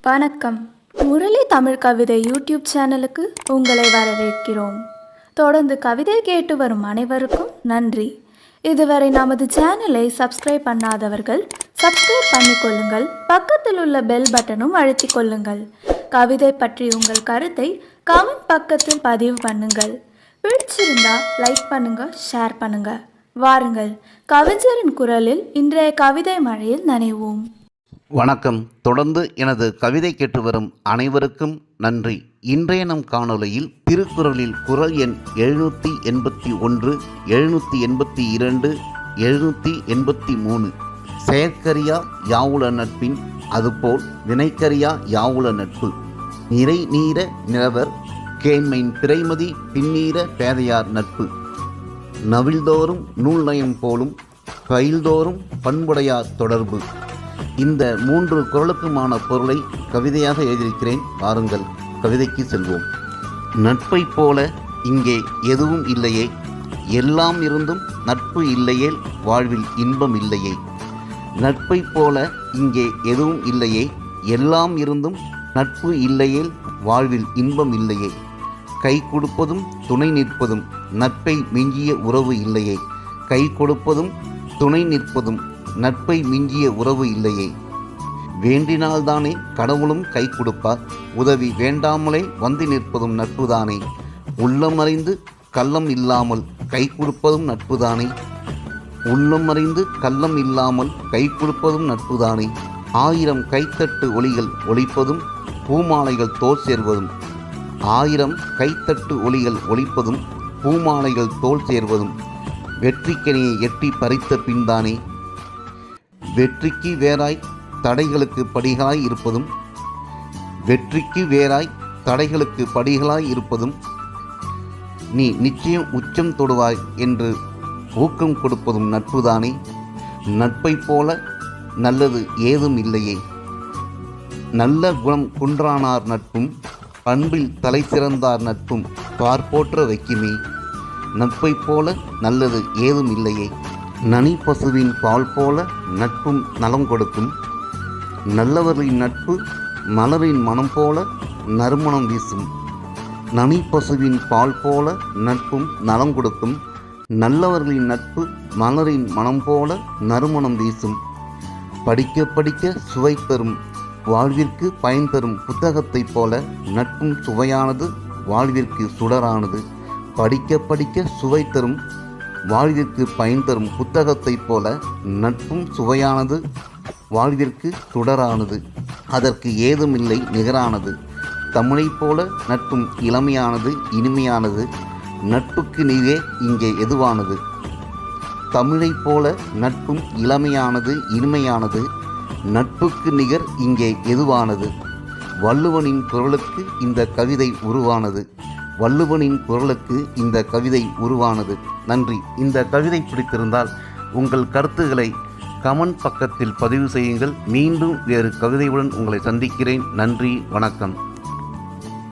வணக்கம். முரளி தமிழ் கவிதை யூடியூப் சேனலுக்கு உங்களை வரவேற்கிறோம். தொடர்ந்து கவிதை கேட்டு வரும் அனைவருக்கும் நன்றி. இதுவரை நமது சேனலை சப்ஸ்கிரைப் பண்ணாதவர்கள் சப்ஸ்கிரைப் பண்ணிக்கொள்ளுங்கள். பக்கத்தில் உள்ள பெல் பட்டனும் அழுத்திக் கொள்ளுங்கள். கவிதை பற்றி உங்கள் கருத்தை கமெண்ட் பக்கத்தில் பதிவு பண்ணுங்கள். பிடிச்சிருந்தா லைக் பண்ணுங்க, ஷேர் பண்ணுங்க. வாருங்கள், கவிஞரின் குரலில் இன்றைய கவிதை மழையில் நனைவோம். வணக்கம். தொடர்ந்து எனது கவிதை கேட்டு வரும் அனைவருக்கும் நன்றி. இன்றைய நம் காணொளியில் திருக்குறளில் குறள் எண் 781, 782, 783 செயற்கரியா யாவுள நட்பின் அதுபோல் வினைக்கரியா யாவுள நட்பு நிறை நீர நிலவர் கேண்மையின் பிறைமதி பின்னீர பேதையார் நட்பு நவில்தோறும் நூல் நயம் போலும் பயில்தோறும் பண்புடையார் தொடர்பு. இந்த 3 குறளுக்குமான பொருளை கவிதையாக எழுதியிருக்கிறேன். வாருங்கள், கவிதைக்கு செல்வோம். நட்பை போல இங்கே எதுவும் இல்லையே, எல்லாம் இருந்தும் நட்பு இல்லையேல் வாழ்வில் இன்பம் இல்லையே. நட்பை போல இங்கே எதுவும் இல்லையே, எல்லாம் இருந்தும் நட்பு இல்லையேல் வாழ்வில் இன்பம் இல்லையே. கை கொடுப்பதும் துணை நிற்பதும் நட்பை மிஞ்சிய உறவு இல்லையே. கை கொடுப்பதும் துணை நிற்பதும் நட்பை மிஞ்சிய உறவு இல்லையே. வேண்டினால்தானே கடவுளும் கை கொடுப்பார், உதவி வேண்டாமலே வந்து நிற்பதும் நட்புதானே. உள்ளமறிந்து கள்ளம் இல்லாமல் கை கொடுப்பதும் நட்புதானே. உள்ளமறிந்து கள்ளம் இல்லாமல் கை கொடுப்பதும் நட்புதானே. 1000 கைத்தட்டு ஒலிகள் ஒலிப்பதும் பூமாலைகள் தோல் சேர்வதும் 1000 கைத்தட்டு ஒலிகள் ஒலிப்பதும் பூமாலைகள் தோல் சேர்வதும் வெற்றிக்கனியை எட்டி பறித்த பின்தானே. வெற்றிக்கு வேறாய் தடைகளுக்கு படிகளாய் இருப்பதும் வெற்றிக்கு வேறாய் தடைகளுக்கு படிகளாய் இருப்பதும் நீ நிச்சயம் உச்சம் தொடுவாய் என்று ஊக்கம் கொடுப்பதும் நட்புதானே. நட்பை போல நல்லது ஏதும் இல்லையே. நல்ல குணம் குன்றானார் நட்பும் பண்பில் தலை சிறந்தார் நட்பும் பார்ப்போற்ற வைக்குமே. நட்பை போல நல்லது ஏதும் இல்லையே. நனி பசுவின் பால் போல நட்பும் நலம் கொடுக்கும். நல்லவர்களின் நட்பு மலரின் மனம் போல நறுமணம் வீசும். நனி பசுவின் பால் போல நட்பும் நலம் கொடுக்கும். நல்லவர்களின் நட்பு மலரின் மனம் போல நறுமணம் வீசும். படிக்க படிக்க சுவை தரும் வாழ்விற்கு பயன் தரும் புத்தகத்தைப் போல நட்பும் சுவையானது வாழ்விற்கு சுடரானது. படிக்க படிக்க சுவை தரும் வாழ்விற்கு பயன் தரும் புத்தகத்தைப் போல நட்பும் சுவையானது வாழ்விற்கு சுடரானது. அதற்கு ஏதுமில்லை நிகரானது. தமிழைப் போல நட்பும் இளமையானது இனிமையானது. நட்புக்கு நிகரே இங்கே எதுவானது. தமிழைப் போல நட்பும் இளமையானது இனிமையானது. நட்புக்கு நிகர் இங்கே எதுவானது. வள்ளுவனின் குரலுக்கு இந்த கவிதை உருவானது. வள்ளுவனின் குரலுக்கு இந்த கவிதை உருவானது. நன்றி. இந்த கவிதை பிடித்திருந்தால் உங்கள் கருத்துக்களை கமெண்ட் பக்கத்தில் பதிவு செய்யுங்கள். மீண்டும் வேறு கவிதையுடன் உங்களை சந்திக்கிறேன். நன்றி, வணக்கம்.